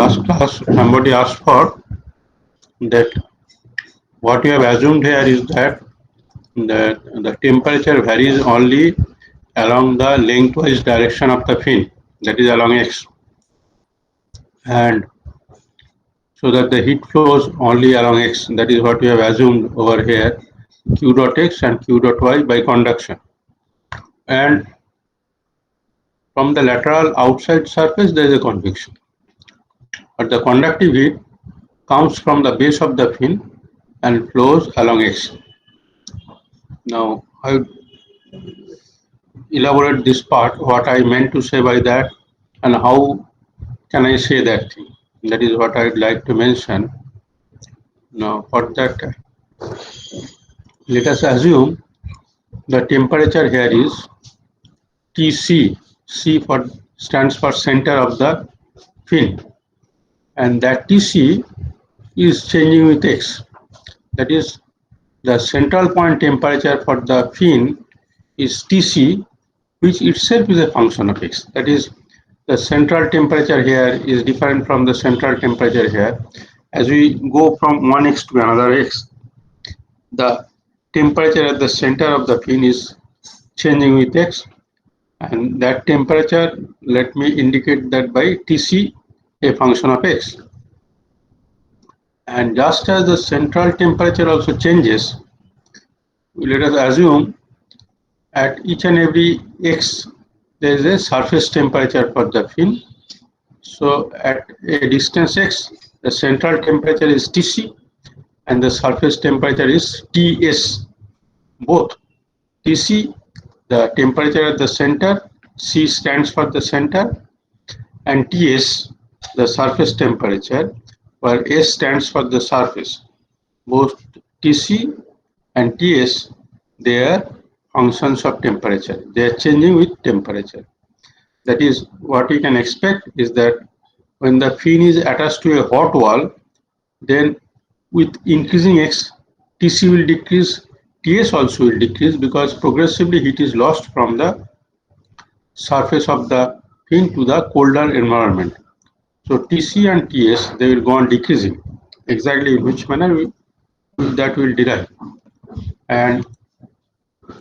last class somebody asked for that what we have assumed here is that the temperature varies only along the lengthwise direction of the fin, that is along x, and so that the heat flows only along x. That is what we have assumed over here, q dot x and q dot y by conduction. And from the lateral outside surface there is a convection. But the conductive heat comes from the base of the fin and flows along x. Now I will elaborate this part, what I meant to say by that and how can I say that thing. That is what I would like to mention. Now for that, let us assume the temperature here is Tc. C for stands for center of the fin, and that Tc is changing with x. That is, the central point temperature for the fin is Tc, which itself is a function of x. That is, the central temperature here is different from the central temperature here. As we go from one x to another x, the temperature at the center of the fin is changing with x, and that temperature, let me indicate that by Tc, a function of x. And just as the central temperature also changes, let us assume at each and every x there is a surface temperature for the fin. So at a distance x, the central temperature is Tc and the surface temperature is Ts. Both Tc, the temperature at the center, C stands for the center, and Ts, the surface temperature, where S stands for the surface. Both Tc and Ts, they are functions of temperature. They are changing with temperature. That is, what we can expect is that when the fin is attached to a hot wall, then with increasing x, Tc will decrease, Ts also will decrease, because progressively heat is lost from the surface of the fin to the colder environment. So Tc and Ts, they will go on decreasing. Exactly in which manner that will derive. And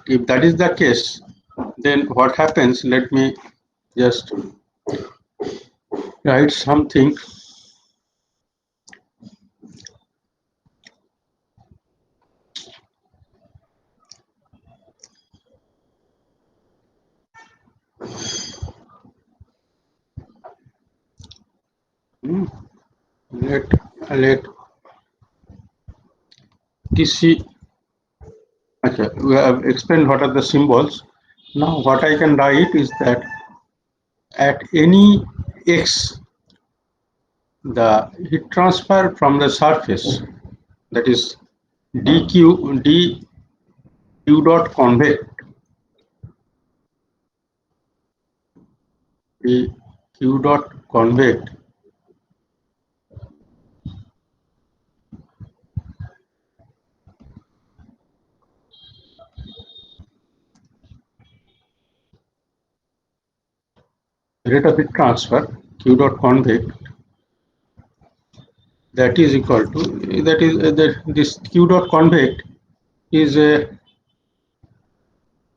if that is the case, then what happens, let me just write something. Let Tc. Okay, we have explained what are the symbols. Now what I can write is that at any x, the heat transfer from the surface, that is dq dot convect, dq dot convect rate of heat transfer, q dot convect, that is equal to, that is this q dot convect is a,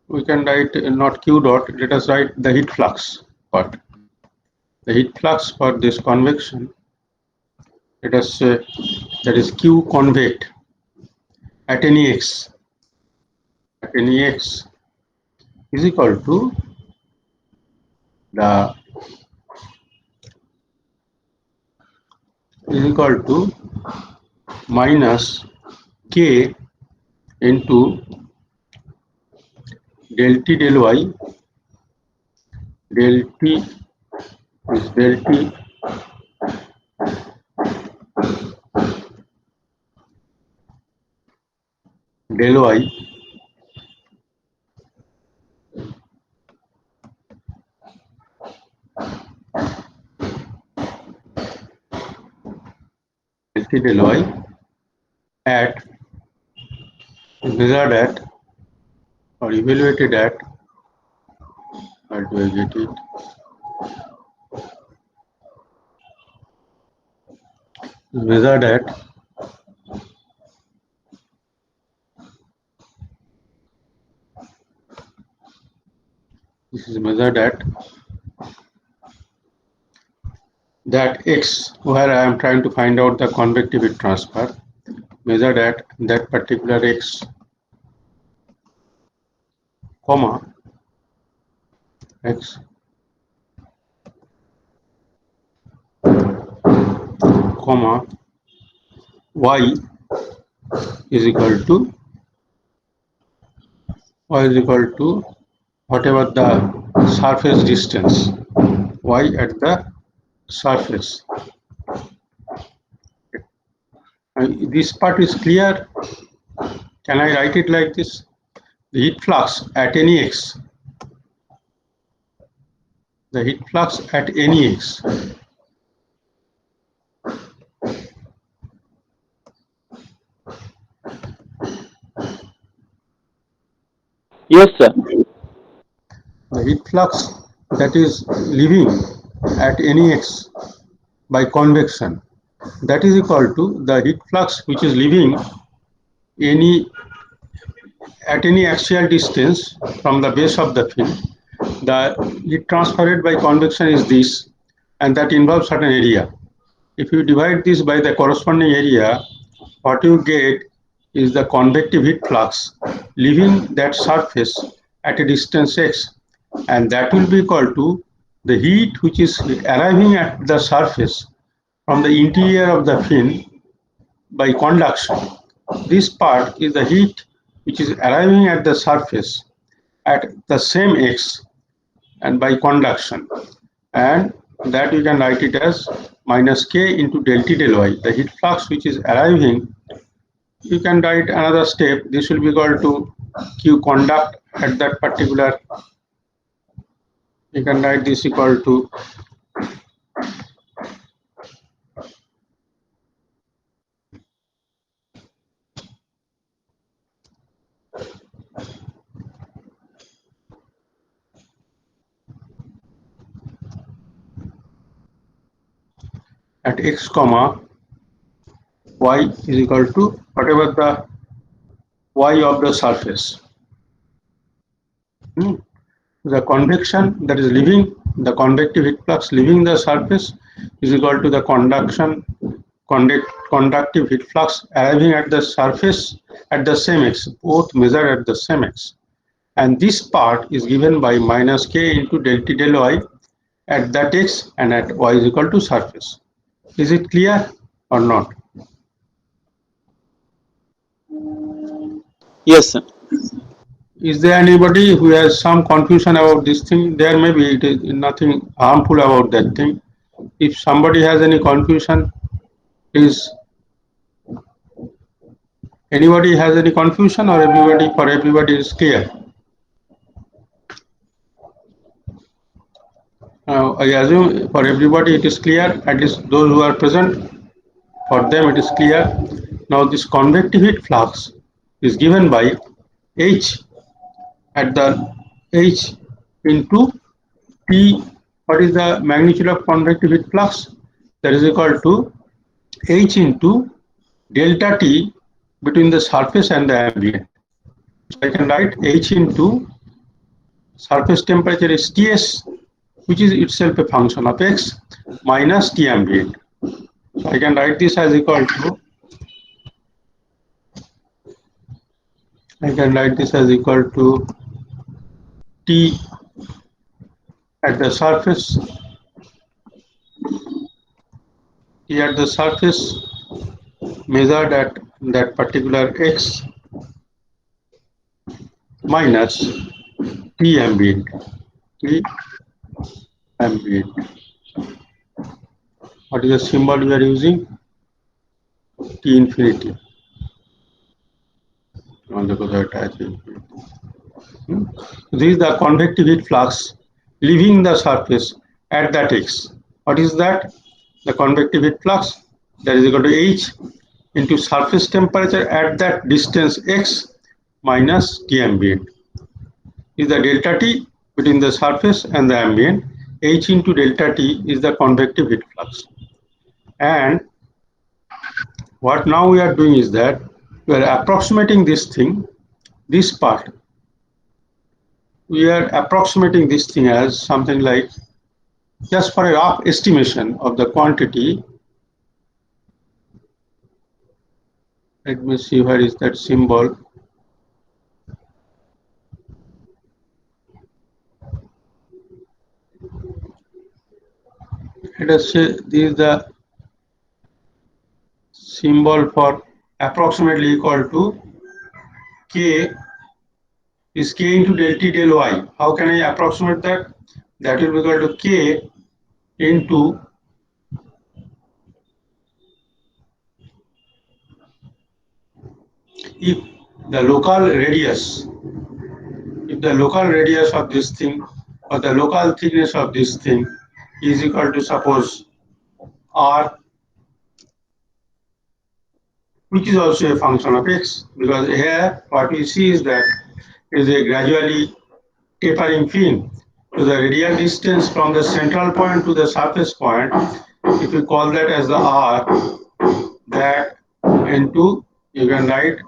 we can write not q dot, let us write the heat flux part. The heat flux for this convection, let us say that is q convect at any x, at any x is equal to the, is equal to minus k into del T del Y, del T is del T del Y del T del Y at measured at or evaluated at, where do I get it? measured at that x, where I am trying to find out the convective heat transfer, measured at that particular x, comma x, comma y is equal to whatever the surface distance, y at the surface. This part is clear. Can I write it like this? The heat flux at any x, the heat flux at any x Yes, sir. the heat flux that is leaving at any x by convection, that is equal to the heat flux which is leaving at any axial distance from the base of the fin. The heat transferred by convection is this, and that involves certain area. If you divide this by the corresponding area, what you get is the convective heat flux leaving that surface at a distance x, and that will be equal to the heat which is arriving at the surface from the interior of the fin by conduction. This part is the heat which is arriving at the surface at the same x and by conduction, and that you can write it as minus k into del T del y. The heat flux which is arriving, you can write another step, this will be equal to q conduct at that particular, you can write this equal to at x comma y is equal to whatever the y of the surface. The convection that is leaving, the convective heat flux leaving the surface is equal to the conductive heat flux arriving at the surface at the same x, both measured at the same x. And this part is given by minus k into del T del y at that x and at y is equal to surface. Is it clear or not? Yes, sir. Is there anybody who has some confusion about this thing? There may be, it is nothing harmful about that thing. If somebody has any confusion, please. Anybody has any confusion, or for everybody is clear? I assume for everybody it is clear, at least those who are present, for them it is clear. Now this convective heat flux is given by H at the H into T. What is the magnitude of convective heat flux? That is equal to H into delta T between the surface and the ambient. So I can write H into surface temperature is Ts, which is itself a function of x, minus T ambient. So I can write this as equal to, T at the surface, measured at that particular x, minus T ambient. What is the symbol we are using? T infinity. This is the convective heat flux leaving the surface at that x. What is that? The convective heat flux, that is equal to H into surface temperature at that distance x minus T ambient. Is the delta T between the surface and the ambient. H into delta T is the convective heat flux. And What now we are doing is that we are approximating this thing, this part. We are approximating this thing as something like, just for a rough estimation of the quantity. Let me see where is that symbol. Let us say this is the symbol for approximately equal to K is K into del T del Y. How can I approximate that? That will be equal to K into if the local radius, if the local radius of this thing or the local thickness of this thing is equal to, suppose, R, which is also a function of x, because here what we see is that is a gradually tapering fin. So the radial distance from the central point to the surface point, if we call that as the R, that into, you can write,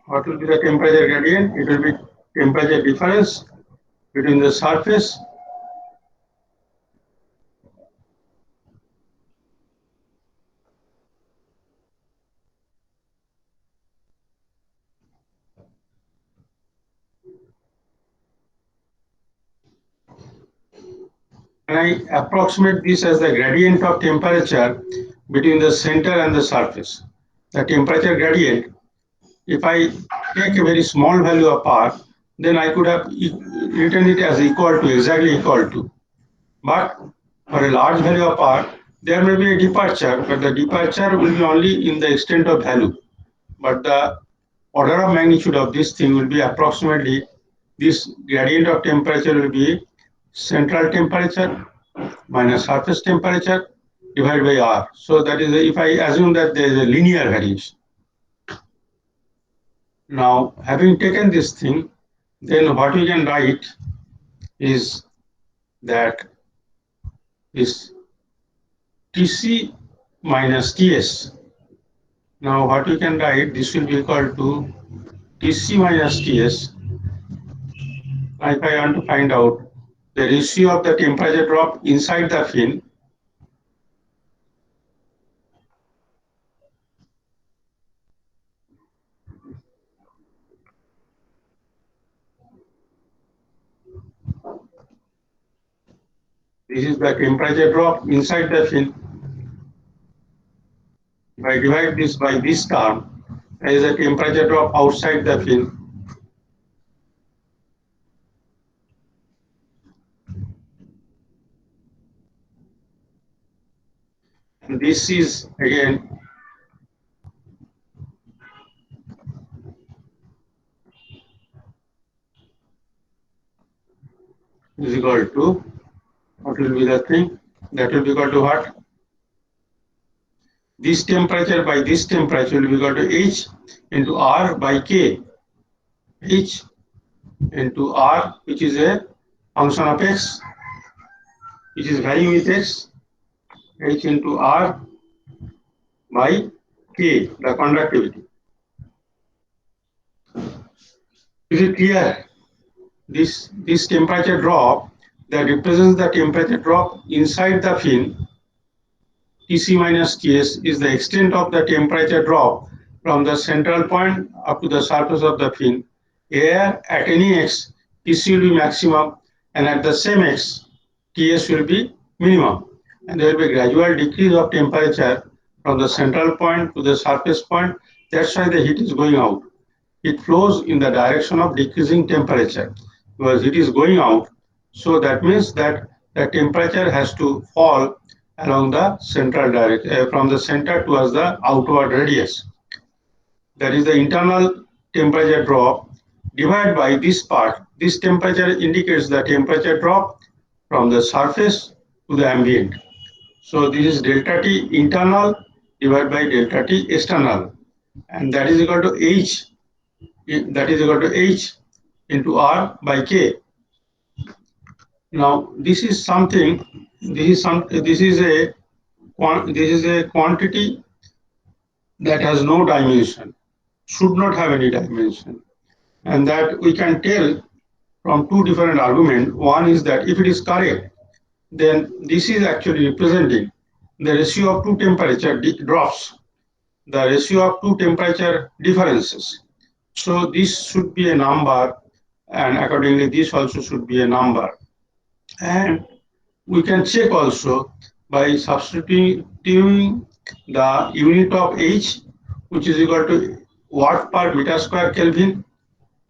what will be the temperature gradient? It will be temperature difference between the surface and I approximate this as the gradient of temperature between the center and the surface. The temperature gradient, if I take a very small value of R, then I could have written it as equal to, exactly equal to. But for a large value of R, there may be a departure, but the departure will be only in the extent of value. But the order of magnitude of this thing will be approximately, this gradient of temperature will be central temperature minus surface temperature divided by R. So that is, if I assume that there is a linear variation. Now, having taken this thing, then what we can write is that is Tc minus Ts. Now, what we can write, this will be equal to Tc minus Ts. If I want to find out the ratio of the temperature drop inside the fin, this is the temperature drop inside the fin. If I divide this by this term, there is a temperature drop outside the fin. And this is again is equal to, what will be the thing? That will be equal to what? This temperature by this temperature will be equal to H into R by K. H into R, which is a function of X, which is varying with X. H into R by K, the conductivity. Is it clear? This temperature drop that represents the temperature drop inside the fin, Tc minus Ts, is the extent of the temperature drop from the central point up to the surface of the fin. Here at any x, Tc will be maximum, and at the same x, Ts will be minimum. And there will be a gradual decrease of temperature from the central point to the surface point. That's why the heat is going out. It flows in the direction of decreasing temperature because it is going out. So that means that the temperature has to fall along the central direction, from the center towards the outward radius. That is the internal temperature drop divided by this part. This temperature indicates the temperature drop from the surface to the ambient. So this is delta T internal divided by delta T external, and that is equal to H. That is equal to H into R by K. Now this is something this is a quantity that has no dimension, should not have any dimension, and that we can tell from two different arguments. One is that if it is correct, then this is actually representing the ratio of two temperature drops, the ratio of two temperature differences. So this should be a number, and accordingly this also should be a number. And we can check also by substituting the unit of H, which is equal to watt per meter square Kelvin,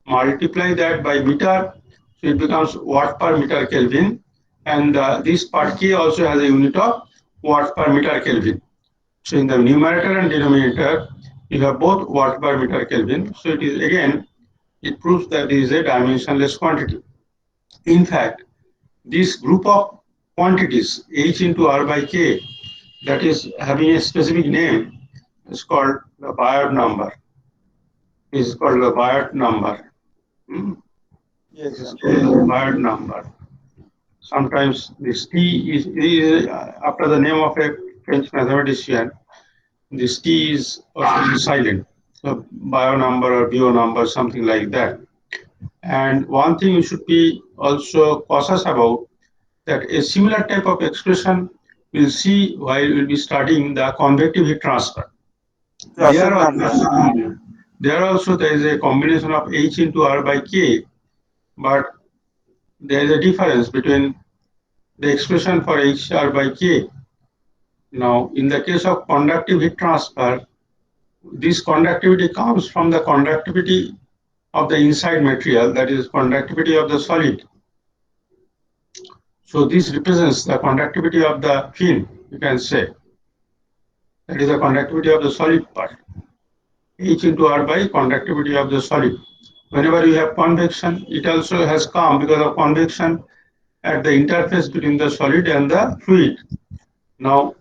multiply that by meter, so it becomes watt per meter Kelvin, and this part K also has a unit of watt per meter Kelvin. So in the numerator and denominator, you have both watt per meter Kelvin. So it is again, it proves that this is a dimensionless quantity. In fact, this group of quantities H into R by K, that is having a specific name, is called the Biot number. Is called the Biot number. Yes, sir. Biot number. Sometimes this T is after the name of a French mathematician. This T is also silent. So bio number or bio number, something like that. And one thing you should be also cautious about, that a similar type of expression we'll see while we'll be studying the convective heat transfer. There also there is a combination of H into R by K, but there is a difference between the expression for HR by K. Now, in the case of conductive heat transfer, this conductivity comes from the conductivity of the inside material, that is conductivity of the solid. So this represents the conductivity of the fin, you can say. That is the conductivity of the solid part. H into R by conductivity of the solid. Whenever you have convection, it also has come because of convection at the interface between the solid and the fluid. Now,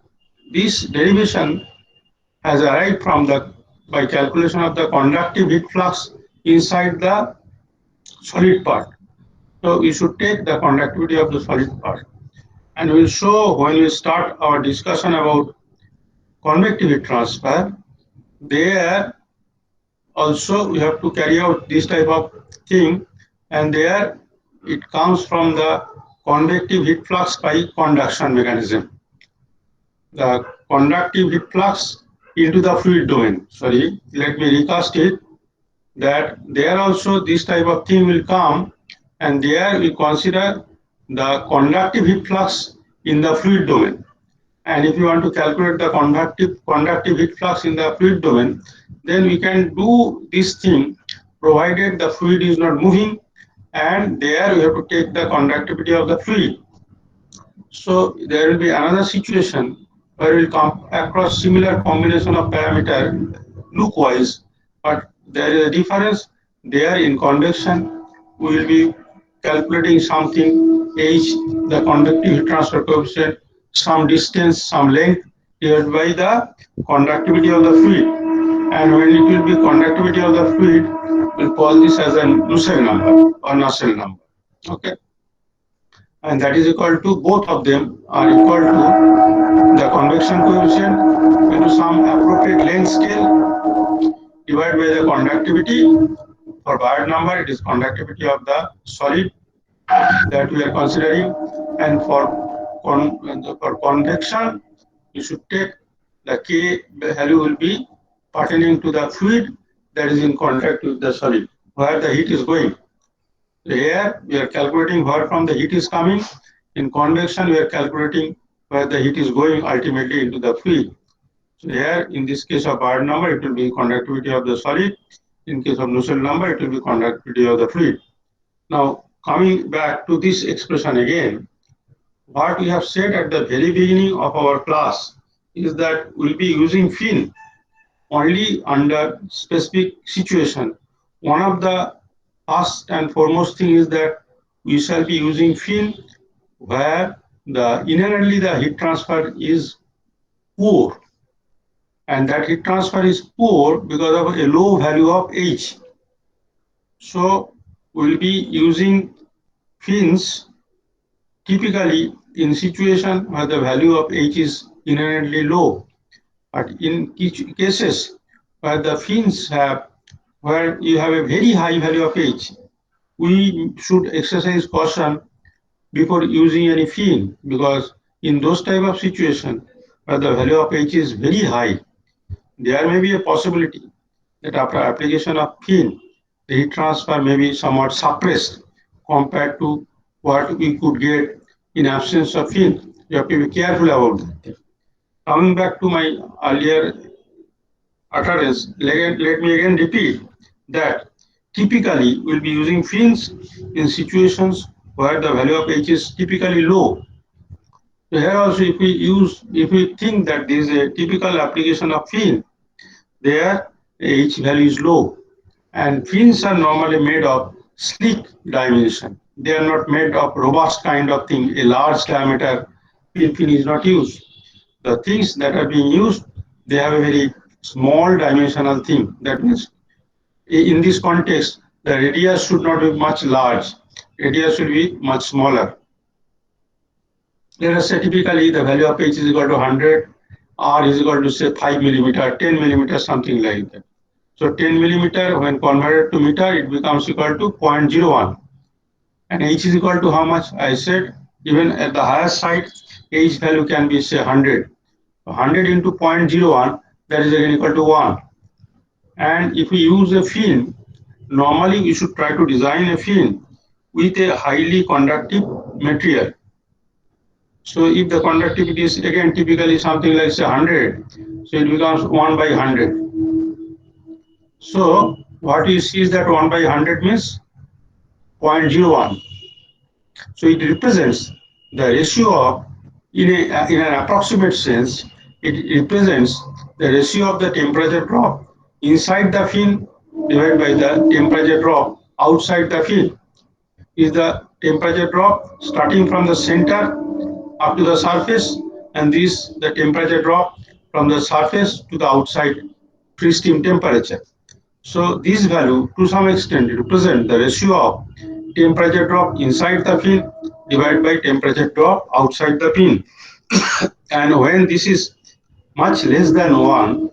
this derivation has arrived from by calculation of the conductive heat flux inside the solid part. So we should take the conductivity of the solid part. And we'll show when we start our discussion about convective heat transfer, there also we have to carry out this type of thing, and there it comes from the convective heat flux by conduction mechanism. The conductive heat flux into the fluid domain. Sorry, let me recast it, that there also this type of thing will come, and there we consider the conductive heat flux in the fluid domain. And if you want to calculate the conductive heat flux in the fluid domain, then we can do this thing provided the fluid is not moving, and there we have to take the conductivity of the fluid. So there will be another situation where we will come across similar combination of parameter loop-wise, but there is a difference. There in convection, we will be calculating something H, the conductive heat transfer coefficient, some distance, some length, divided by the conductivity of the fluid. And when it will be conductivity of the fluid, we'll call this as a Nusselt number or Nusselt number. Okay. And that is equal to, both of them are equal to the convection coefficient into some appropriate length scale divided by the conductivity. For Biot number, it is conductivity of the solid that we are considering, and for convection, you should take the K value will be pertaining to the fluid that is in contact with the solid, where the heat is going. Here we are calculating where from the heat is coming. In convection, we are calculating where the heat is going ultimately into the fluid. So here, in this case of Biot number, it will be conductivity of the solid. In case of Nusselt number, it will be conductivity of the fluid. Now, coming back to this expression again, what we have said at the very beginning of our class is that we'll be using fin only under specific situation. One of the first and foremost thing is that we shall be using fin where inherently the heat transfer is poor, and that heat transfer is poor because of a low value of H. So we'll be using fins typically in situation where the value of H is inherently low. But in cases where the fins have, where you have a very high value of H, we should exercise caution before using any fin, because in those type of situation where the value of H is very high, there may be a possibility that after application of fin, the heat transfer may be somewhat suppressed compared to what we could get in absence of fin. You have to be careful about that. Coming back to my earlier utterance, let me again repeat that typically we'll be using fins in situations where the value of H is typically low. So here also, if we think that this is a typical application of fin, there H value is low, and fins are normally made of sleek dimension. They are not made of robust kind of thing. A large diameter fin is not used. The things that are being used, they have a very small dimensional thing. That means in this context, the radius should not be much large. Radius should be much smaller. Let us say typically the value of H is equal to 100, R is equal to say 5 millimeter, 10 millimeter, something like that. So 10 millimeter, when converted to meter, it becomes equal to 0.01. And H is equal to how much? I said even at the higher side, H value can be say 100. 100 into 0.01, that is again equal to 1. And if we use a fin, normally we should try to design a fin with a highly conductive material. So if the conductivity is again typically something like say 100, so it becomes 1 by 100. So what you see is that 1 by 100 means 0.01. So it represents the ratio of, in an approximate sense, it represents the ratio of the temperature drop inside the fin divided by the temperature drop outside the fin. Is the temperature drop starting from the center up to the surface, and this the temperature drop from the surface to the outside free steam temperature. So this value to some extent represent the ratio of temperature drop inside the fin divided by temperature drop outside the fin. And when this is much less than 1,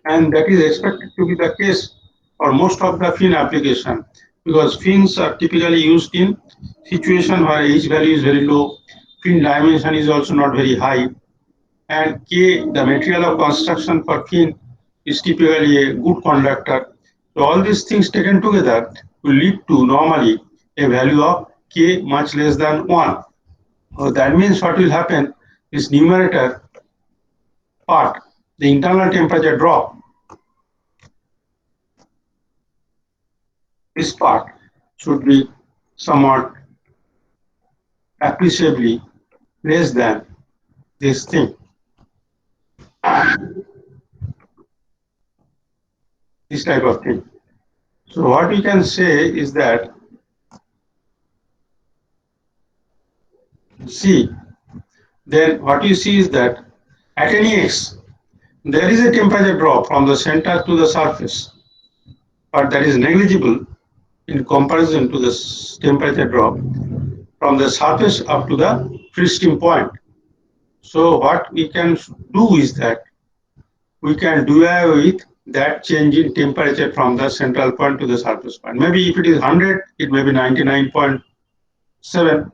and that is expected to be the case for most of the fin application, because fins are typically used in situation where H value is very low, fin dimension is also not very high, and K, the material of construction for fin, is typically a good conductor. So all these things taken together will lead to normally a value of K much less than 1. So that means what will happen is numerator part, the internal temperature drop, this part should be somewhat appreciably less than this thing. This type of thing. So what we can say is that, see, then what you see is that at any x, there is a temperature drop from the center to the surface, but that is negligible in comparison to the temperature drop from the surface up to the free steam point. So what we can do is that we can do away with that change in temperature from the central point to the surface point. Maybe if it is 100, it may be 99.7.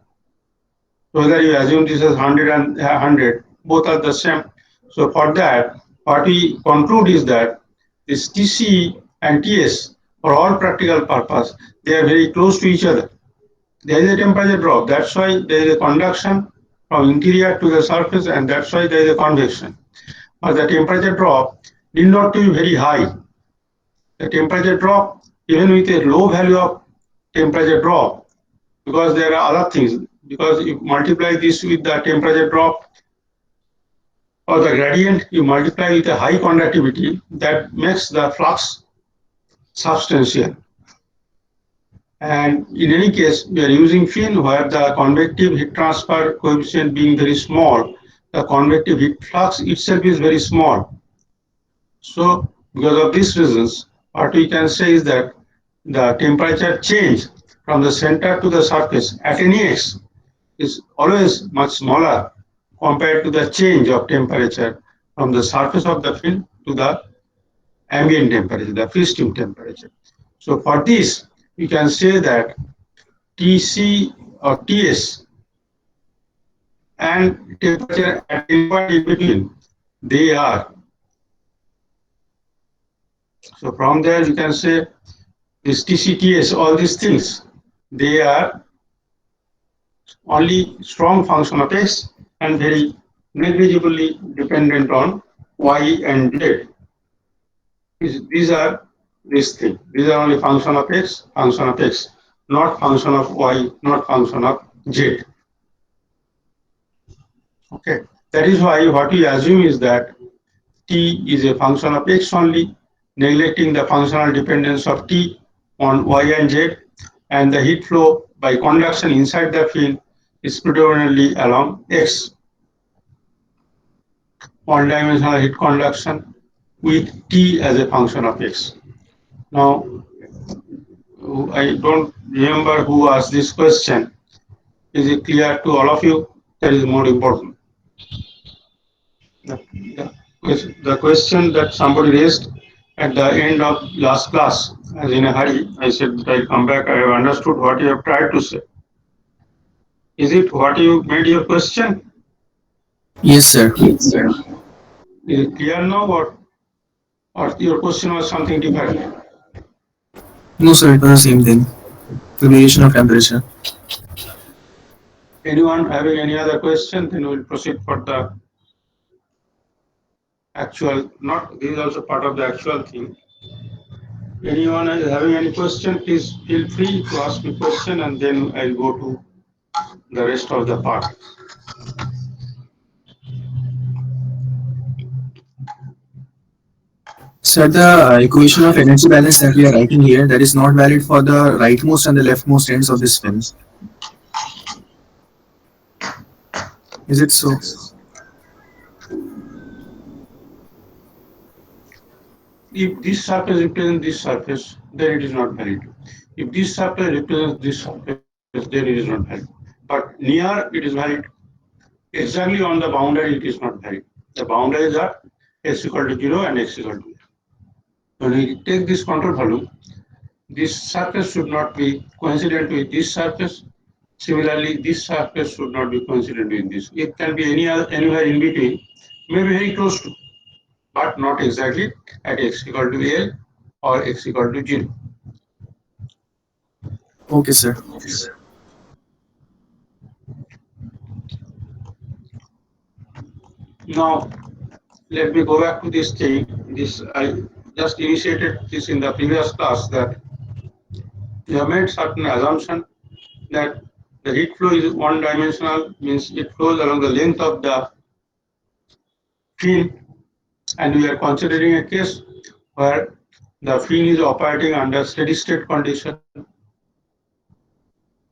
Whether you assume this as 100 and 100, both are the same. So for that, what we conclude is that this TC and TS, for all practical purpose, they are very close to each other. There is a temperature drop. That's why there is a conduction from interior to the surface, and that's why there is a convection. But the temperature drop need not be very high. The temperature drop, even with a low value of temperature drop, because there are other things, because if you multiply this with the temperature drop or the gradient, you multiply with a high conductivity, that makes the flux substantial. And in any case, we are using fin where the convective heat transfer coefficient being very small, the convective heat flux itself is very small. So because of these reasons, what we can say is that the temperature change from the center to the surface at any x is always much smaller compared to the change of temperature from the surface of the film to the ambient temperature, the free stream temperature. So for this, we can say that Tc or Ts and temperature at any point in between, they are. So from there you can say this Tc, Ts, all these things, they are only strong function of x and very negligibly dependent on y and z. These are these things. These are only function of x, not function of y, not function of z. Okay, that is why what we assume is that t is a function of x only, neglecting the functional dependence of t on y and z, and the heat flow by conduction inside the field is predominantly along x. One-dimensional heat conduction with t as a function of x. Now, I don't remember who asked this question. Is it clear to all of you? That is more important. The question that somebody raised at the end of last class, as in a hurry, I said that I'll come back. I have understood what you have tried to say. Is it what you made your question? Yes, sir. Is it clear now, or your question was something different? No, sir, it was the same thing. The variation of temperature. Anyone having any other question? Then we'll proceed for the actual. Not this is also part of the actual thing. Anyone is having any question? Please feel free to ask me question, and then I'll go to the rest of the part. Sir, the equation of energy balance that we are writing here, that is not valid for the rightmost and the leftmost ends of this film. Is it so? If this surface represents this surface, then it is not valid. If this surface represents this surface, then it is not valid. But near it is valid. Exactly on the boundary, it is not valid. The boundaries are x equal to 0 and x equal to 0. When we take this control volume, this surface should not be coincident with this surface. Similarly, this surface should not be coincident with this. It can be anywhere in between, maybe very close to, but not exactly at x equal to L or x equal to 0. Okay, sir. Now, let me go back to this thing. I just initiated this in the previous class, that we have made certain assumption that the heat flow is one-dimensional, means it flows along the length of the fin, and we are considering a case where the fin is operating under steady state condition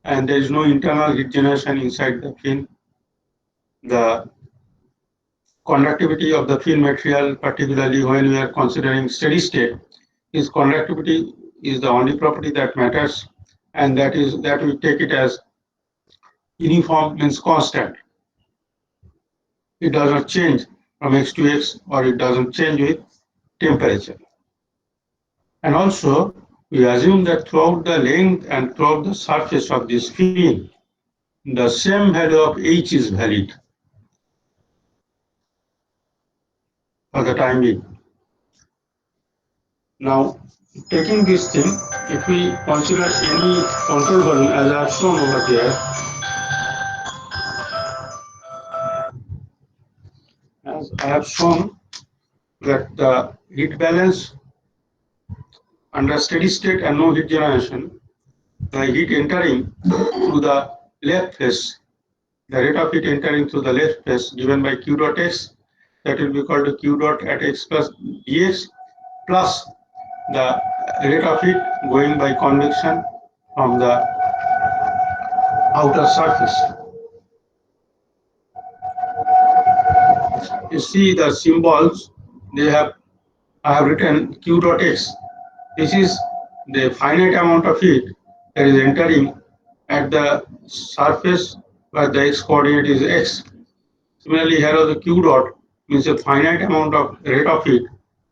and there is no internal heat generation inside the fin. The conductivity of the fin material, particularly when we are considering steady state, is conductivity is the only property that matters, and that we take it as uniform, means constant. It does not change from x to x, or it doesn't change with temperature. And also, we assume that throughout the length and throughout the surface of this fin, the same value of h is valid for the time being. Now, taking this thing, if we consider any control volume as I have shown over there, as I have shown that the heat balance under steady state and no heat generation, the heat entering through the left face, the rate of heat entering through the left face given by q dot x, that will be equal to q dot at x plus dx, plus the rate of heat going by convection from the outer surface. You see the symbols, I have written q dot x. This is the finite amount of heat that is entering at the surface where the x coordinate is x. Similarly, here also q dot means a finite amount of rate of heat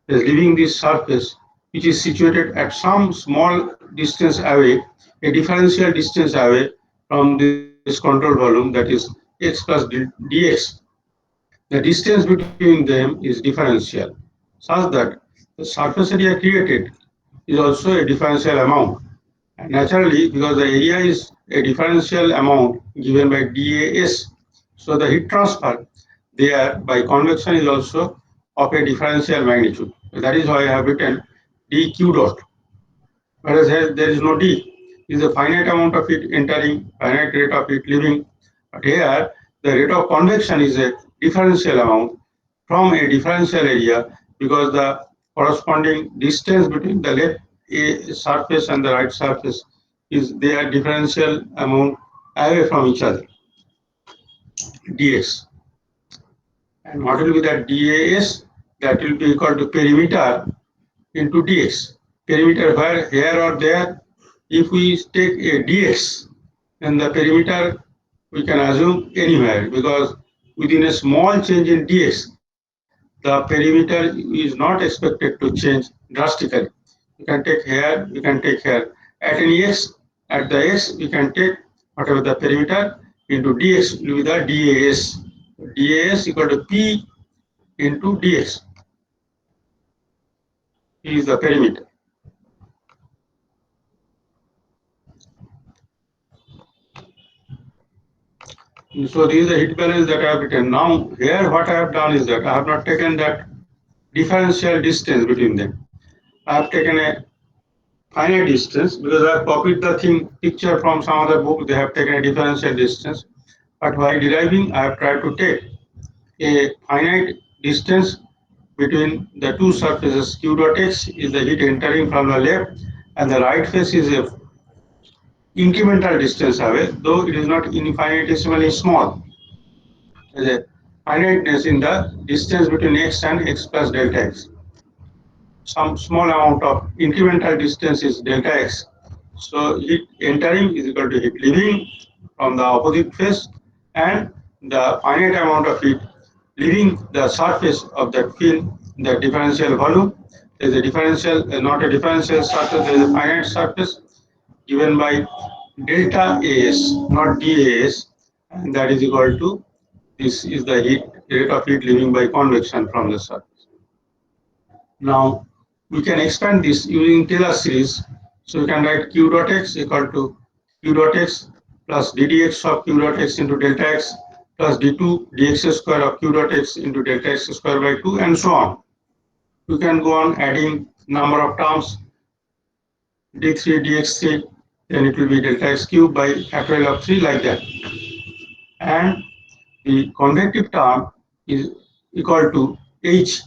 is leaving this surface, which is situated at some small distance away, a differential distance away from this control volume, that is x plus dx. The distance between them is differential, such that the surface area created is also a differential amount. And naturally, because the area is a differential amount given by dAs, so the heat transfer there by convection is also of a differential magnitude. That is why I have written dq dot. Whereas here there is no d. It is a finite amount of heat entering, finite rate of heat leaving. But here the rate of convection is a differential amount from a differential area, because the corresponding distance between the left surface and the right surface is their differential amount away from each other, dx. And what will be that dAs? That will be equal to perimeter into dx. Perimeter where, here or there. If we take a dx, then the perimeter we can assume anywhere, because within a small change in dx, the perimeter is not expected to change drastically. You can take here, you can take here. At any x, at the x, we can take whatever the perimeter into dx will be the dAs. dAs equal to p into dx. P is the perimeter. So this is the heat balance that I have written. Now here what I have done is that I have not taken that differential distance between them. I have taken a finite distance, because I have copied the picture from some other book. They have taken a differential distance. But while deriving, I have tried to take a finite distance between the two surfaces. Q dot x is the heat entering from the left, and the right face is a incremental distance away, though it is not infinitesimally small. There is a finiteness in the distance between x and x plus delta x. Some small amount of incremental distance is delta x. So heat entering is equal to heat leaving from the opposite face, and the finite amount of heat leaving the surface of that film, the differential volume. There is a differential, not a differential surface, there is a finite surface given by delta As, not dAs, and that is equal to, this is the heat, rate of heat leaving by convection from the surface. Now we can expand this using Taylor series. So we can write q dot x equal to q dot x plus ddx of q dot x into delta x plus d2 dx square of q dot x into delta x square by 2, and so on. You can go on adding number of terms, d3 dx3, then it will be delta x cube by factorial of 3, like that. And the convective term is equal to h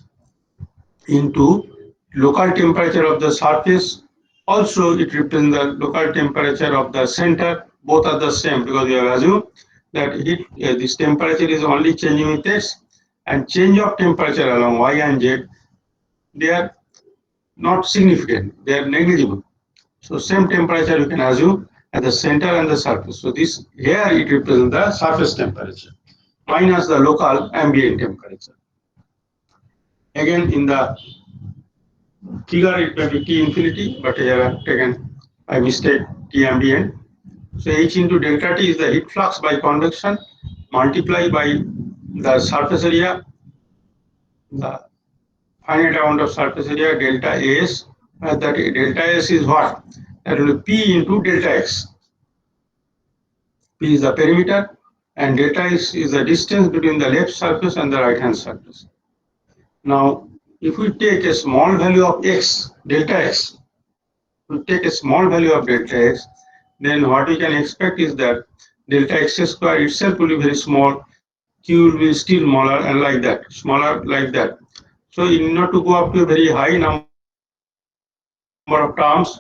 into local temperature of the surface. Also it represents the local temperature of the center. Both are the same, because we have assumed that heat, this temperature is only changing with x, and change of temperature along y and z, they are not significant, they are negligible. So same temperature you can assume at the center and the surface. So this here it represents the surface temperature minus the local ambient temperature. Again in the figure it may be T infinity, but here I have taken by mistake T ambient. So H into delta T is the heat flux by convection multiplied by the surface area, the finite amount of surface area delta As. That delta S is what? That will be P into delta X. P is the perimeter, and delta X is the distance between the left surface and the right hand surface. Now, if we take a small value of x, delta x, we take a small value of delta x, then what we can expect is that delta x square itself will be very small, q will be still smaller, and like that, smaller like that. So in order to go up to a very high number of terms,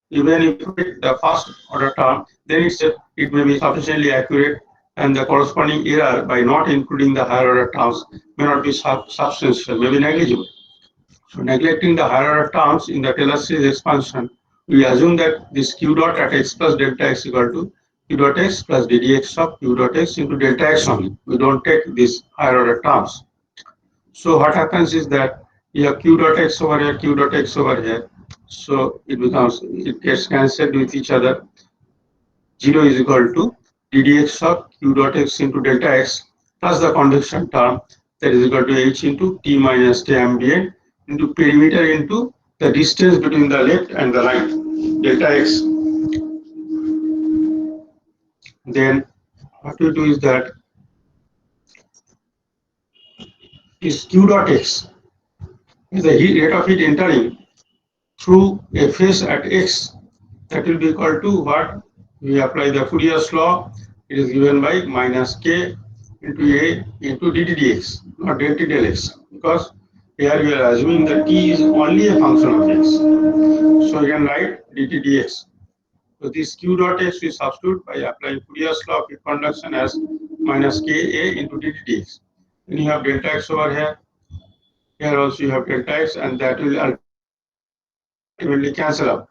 even if you take the first order term, then it may be sufficiently accurate, and the corresponding error by not including the higher order terms may not be substantial, may be negligible. So neglecting the higher order terms in the Taylor series expansion, we assume that this q dot at x plus delta x equal to q dot x plus ddx of q dot x into delta x only. We don't take these higher order terms. So what happens is that you have q dot x over here, q dot x over here. So it gets cancelled with each other. 0 is equal to ddx of q dot x into delta x plus the convection term that is equal to h into t minus k ambient into perimeter into the distance between the left and the right, delta x. Then what we do is that is q dot x is the rate of heat entering through a phase at x, that will be equal to what? We apply the Fourier's law. It is given by minus k into a into dt dx, not delta del x, because here we are assuming that t is only a function of x. So you can write dt dx. So this q dot x we substitute by applying Fourier's law of heat conduction as minus ka into dt dx. Then you have delta x over here. Here also you have delta x, and that will ultimately cancel out.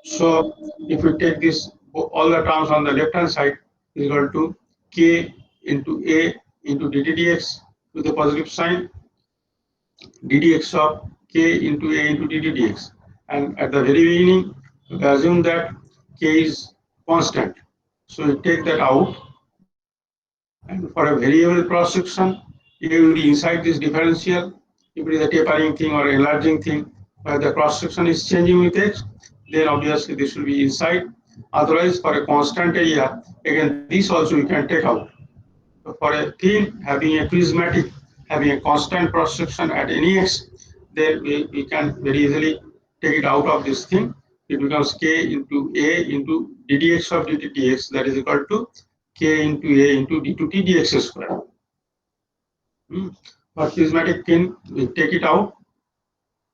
So if we take this, all the terms on the left hand side is equal to k into a into dt dx with a positive sign, ddx of k into a into dt dx. And at the very beginning, we assume that k is constant. So we take that out, and for a variable cross section, it will be inside this differential. If it is a tapering thing or enlarging thing, where the cross section is changing with h, then obviously this will be inside. Otherwise, for a constant area, again this also you can take out. So for a thin having a prismatic, having a constant cross section at any x, then we can very easily take it out of this thing. It becomes k into a into ddx of dt dx, that is equal to k into a into d2t dx square. For prismatic thin, we take it out,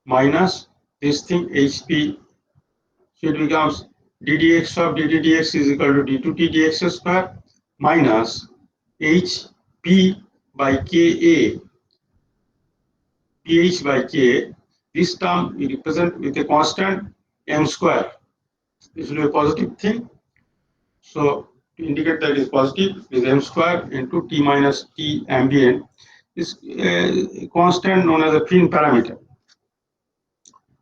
minus this thing hp. So it becomes ddx of dt dx is equal to d2t dx square minus hp by ka, ph by ka. This term we represent with a constant m square. This will be a positive thing. So to indicate that it is positive, is m square into t minus t ambient. This constant known as a Finn parameter.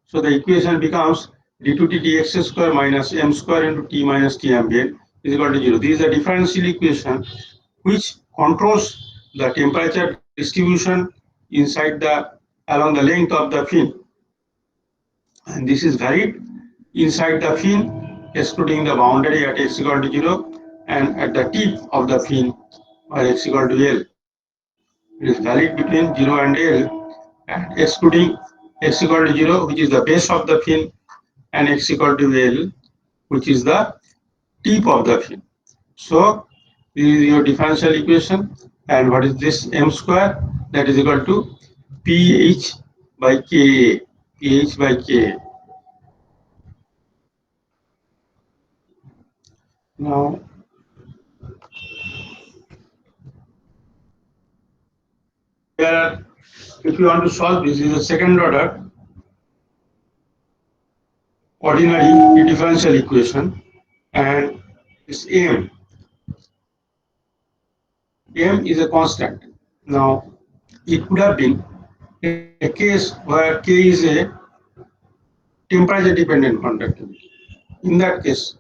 So the equation becomes d2t dx square minus m square into t minus t ambient is equal to 0. This is a differential equation which controls the temperature distribution inside along the length of the fin. And this is varied inside the fin, excluding the boundary at x equal to 0, and at the tip of the fin where x equal to L. It is valid between 0 and L, and excluding x equal to 0, which is the base of the fin, and x equal to L, which is the tip of the fin. So this is your differential equation, and what is this m square? That is equal to pH by Ka, pH by Ka. Now, here, if you want to solve this, is a second order ordinary differential equation, and this m. M is a constant. Now, it could have been a case where K is a temperature dependent conductivity. In that case,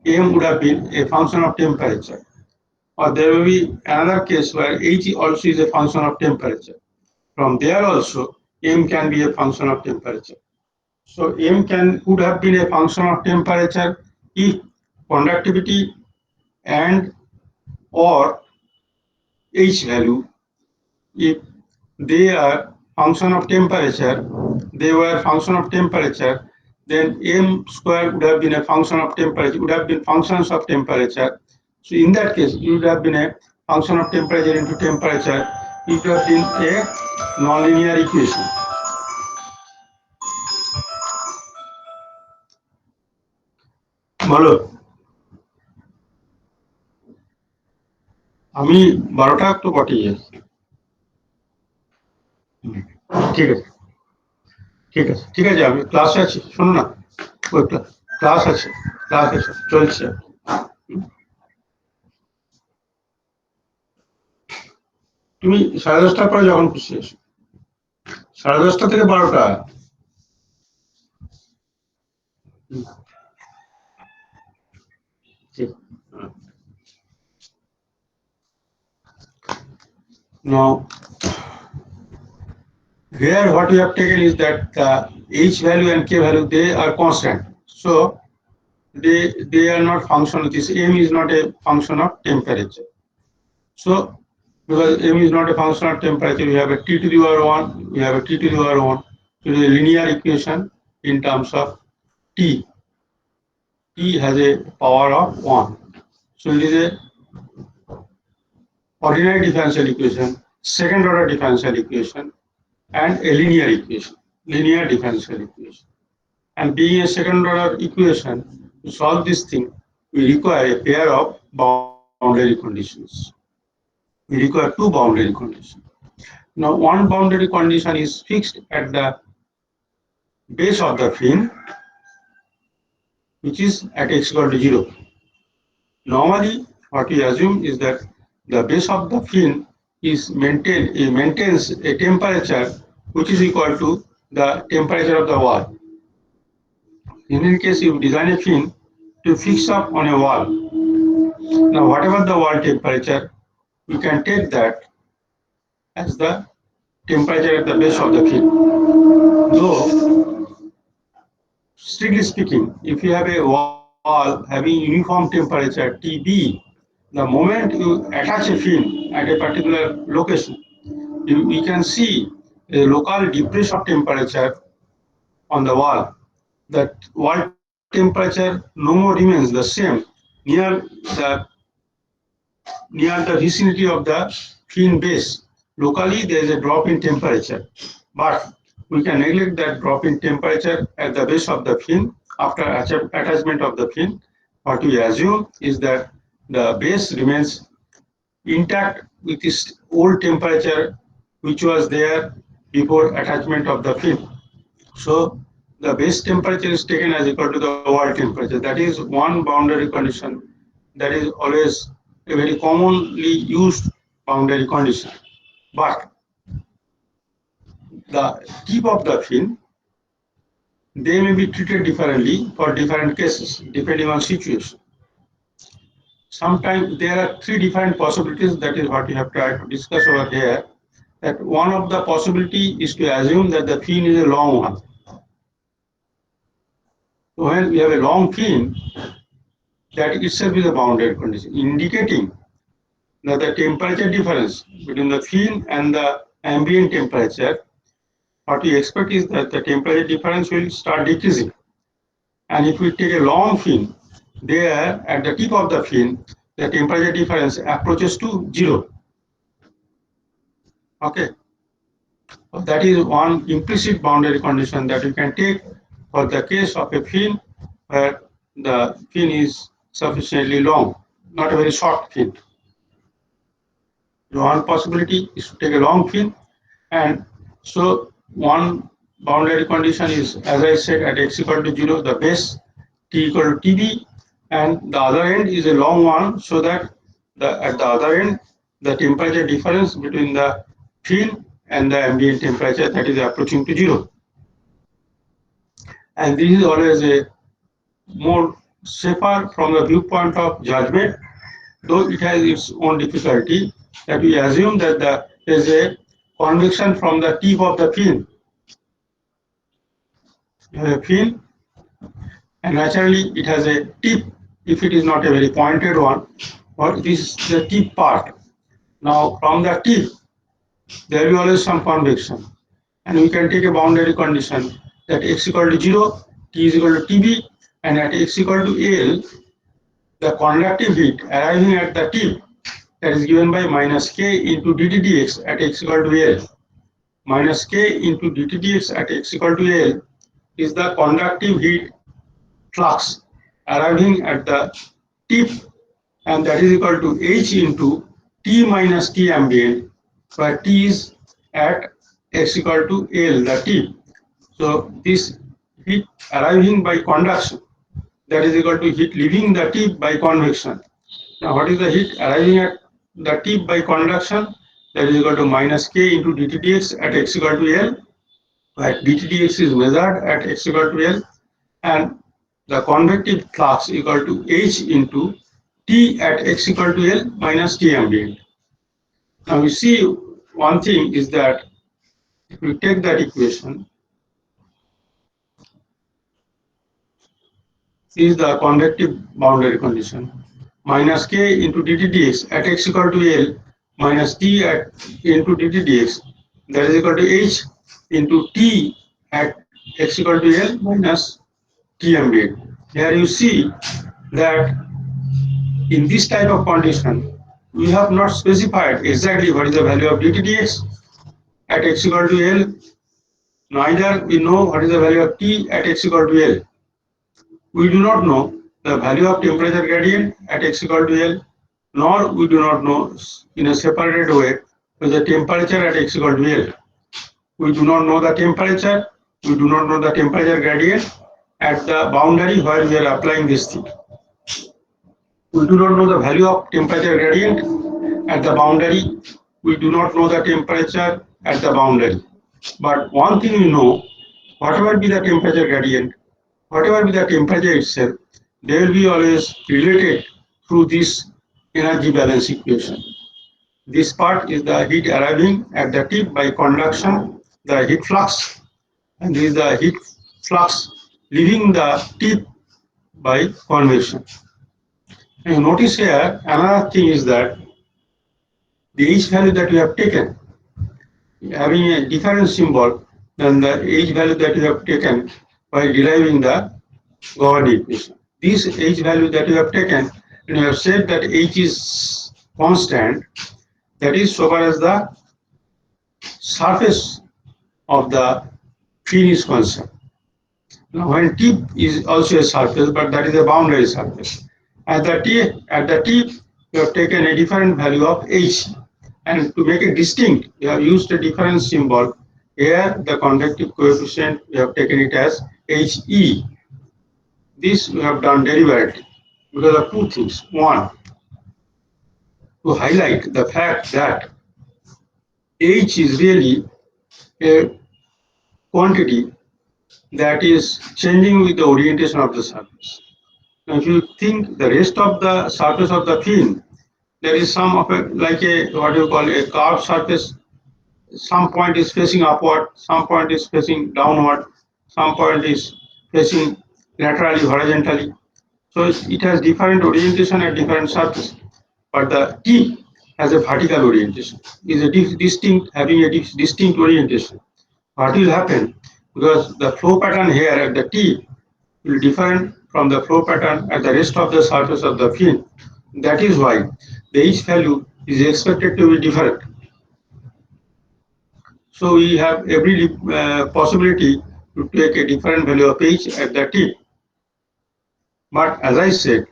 M would have been a function of temperature. Or there will be another case where H also is a function of temperature. From there also, M can be a function of temperature. So M could have been a function of temperature if conductivity and or H value, if they are function of temperature, then m square would have been a function of temperature, would have been functions of temperature. So in that case, it would have been a function of temperature into temperature. It would have been a nonlinear equation. বলো, আমি 12টা তো বটেই আছে। ঠিক আছে, ঠিক আছে, ঠিক আছে, আমি ক্লাসে আছি, শোনো না, ওই ক্লাস আছে, চলছে। তুমি 10:30টার পরে যখন খুশি এসো, 10:30 থেকে 12টা। ঠিক। Now, here what we have taken is that the H value and K value, they are constant. So they are not functional. This M is not a function of temperature. So because M is not a function of temperature, we have a T to the power 1, we have a T to the power 1. So the linear equation in terms of T. T has a power of 1. So it is a ordinary differential equation, second order differential equation, and a linear equation, linear differential equation. And being a second order equation, to solve this thing, we require a pair of boundary conditions. We require two boundary conditions. Now, one boundary condition is fixed at the base of the fin, which is at x equal to 0. Normally, what we assume is that the base of the fin is maintains a temperature which is equal to the temperature of the wall. In any case, you design a fin to fix up on a wall. Now, whatever the wall temperature, we can take that as the temperature at the base of the fin. Though, strictly speaking, if you have a wall having uniform temperature TB, the moment you attach a fin at a particular location, you can see a local decrease of temperature on the wall. That wall temperature no more remains the same near the vicinity of the fin base. Locally, there is a drop in temperature, but we can neglect that drop in temperature at the base of the fin. After attachment of the fin, what we assume is that the base remains intact with its old temperature which was there before attachment of the fin. So the base temperature is taken as equal to the wall temperature. That is one boundary condition that is always a very commonly used boundary condition. But the tip of the fin, they may be treated differently for different cases depending on situation. Sometimes there are three different possibilities. That is what we have tried to discuss over here. That one of the possibility is to assume that the fin is a long one. So when we have a long fin, that itself is a boundary condition, indicating that the temperature difference between the fin and the ambient temperature, what we expect is that the temperature difference will start decreasing. And if we take a long fin, there at the tip of the fin, the temperature difference approaches to 0. Okay. So that is one implicit boundary condition that you can take for the case of a fin where the fin is sufficiently long, not a very short fin. One possibility is to take a long fin, and so one boundary condition is, as I said, at x equal to 0, the base T equal to TB, and the other end is a long one, so that at the other end, the temperature difference between the fin and the ambient temperature, that is approaching to 0. And this is always a more safer from the viewpoint of judgment, though it has its own difficulty, that we assume that there is a convection from the tip of the fin. You have a fin, and naturally it has a tip if it is not a very pointed one, but this is the tip part. Now from the tip, there will be always some convection, and we can take a boundary condition that x equal to 0, T is equal to TB, and at x equal to L, the conductive heat arriving at the tip, that is given by minus K into dt dx at x equal to L. Minus K into dt dx at x equal to L is the conductive heat flux arriving at the tip, and that is equal to H into T minus T ambient, where T is at x equal to L, the tip. So this heat arriving by conduction, that is equal to heat leaving the tip by convection. Now what is the heat arriving at the tip by conduction? that is equal to minus k into dt dx at x equal to L, where dt dx is measured at x equal to L, and the convective flux equal to H into T at x equal to L minus T ambient. Now you see, one thing is that if you take that equation, this is the convective boundary condition, minus k into dt dx at x equal to L minus T at into dt dx, that is equal to H into T at x equal to L minus T ambient. Here you see that in this type of condition, we have not specified exactly what is the value of dt dx at x equal to L, neither we know what is the value of T at x equal to L. We do not know the value of temperature gradient at x equal to L, nor we do not know in a separated way the temperature at x equal to L. We do not know the temperature, we do not know the temperature gradient at the boundary where we are applying this thing. We do not know the value of temperature gradient at the boundary, we do not know the temperature at the boundary. But one thing we know, whatever be the temperature gradient, whatever be the temperature itself, they will be always related through this energy balance equation. This part is the heat arriving at the tip by conduction, the heat flux, and this is the heat flux leaving the tip by convection. And notice here, another thing is that the H value that we have taken, having a different symbol than the H value that we have taken by deriving the Governing equation. This H value that you have taken, and you have said that H is constant, that is so far as the surface of the fin is concerned. Now when tip is also a surface, but that is a boundary surface. At the tip, you have taken a different value of H, and to make it distinct, you have used a different symbol. Here the convective coefficient, you have taken it as He. This we have done deliberately because of two things. One, to highlight the fact that H is really a quantity that is changing with the orientation of the surface. Now, if you think the rest of the surface of the fin, there is some of a like a what you call a curved surface. Some point is facing upward, some point is facing downward, some point is facing laterally, horizontally. So it has different orientation at different surface. But the tip has a vertical orientation, is a distinct, having a distinct orientation. What will happen? Because the flow pattern here at the tip will differ from the flow pattern at the rest of the surface of the fin. That is why the H value is expected to be different. So we have every possibility to take a different value of H at the tip. But as I said,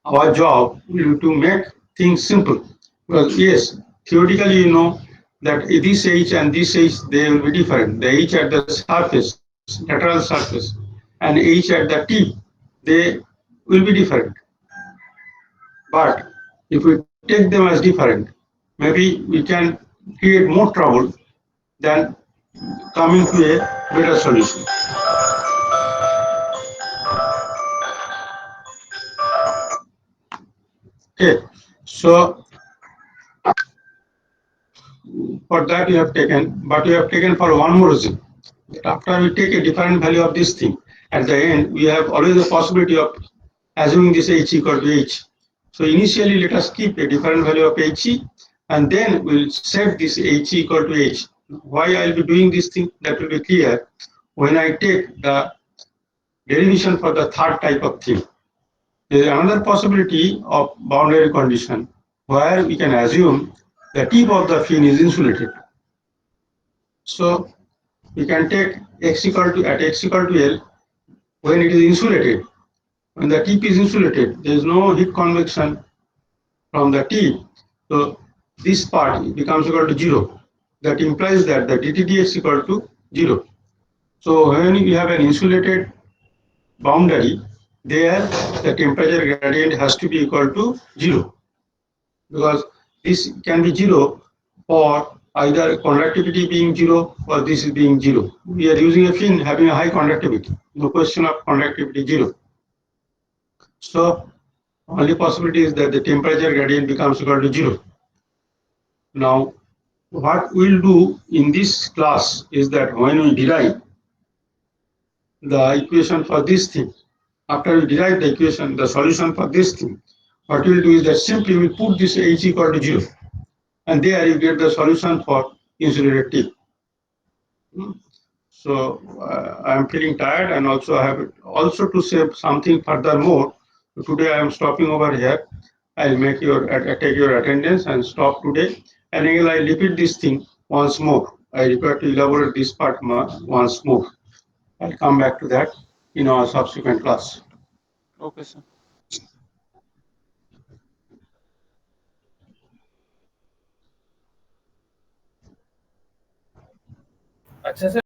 our job will be to make things simple. Because yes, theoretically you know that this H and this H, they will be different. The H at the surface, lateral surface, and H at the tip, they will be different. But if we take them as different, maybe we can create more trouble than coming to a better solution. Okay, so for that you have taken, but you have taken for one more reason. That after we take a different value of this thing, at the end we have always the possibility of assuming this H equal to H. So initially let us keep a different value of He, and then we'll set this H equal to H. Why I'll be doing this thing, that will be clear when I take the derivation for the third type of thing. There is another possibility of boundary condition where we can assume the tip of the fin is insulated. So we can take x equal to L when it is insulated. When the tip is insulated, there is no heat convection from the tip. So this part becomes equal to 0. That implies that the dt dx equal to 0. So when we have an insulated boundary, there the temperature gradient has to be equal to 0. Because this can be 0 or either conductivity being 0 or this is being 0. We are using a fin having a high conductivity. No question of conductivity 0. So only possibility is that the temperature gradient becomes equal to 0. Now, what we'll do in this class is that when we derive the equation for this thing, after we derive the equation, the solution for this thing, what we'll do is that simply we put this H equal to 0. And there you get the solution for insulated tip. So I am feeling tired, and also I have also to say something furthermore. Today I am stopping over here. I'll make your take your attendance and stop today. And again I repeat this thing once more. I require to elaborate this part once more. I'll come back to that in our subsequent class. Okay, sir. अच्छा sir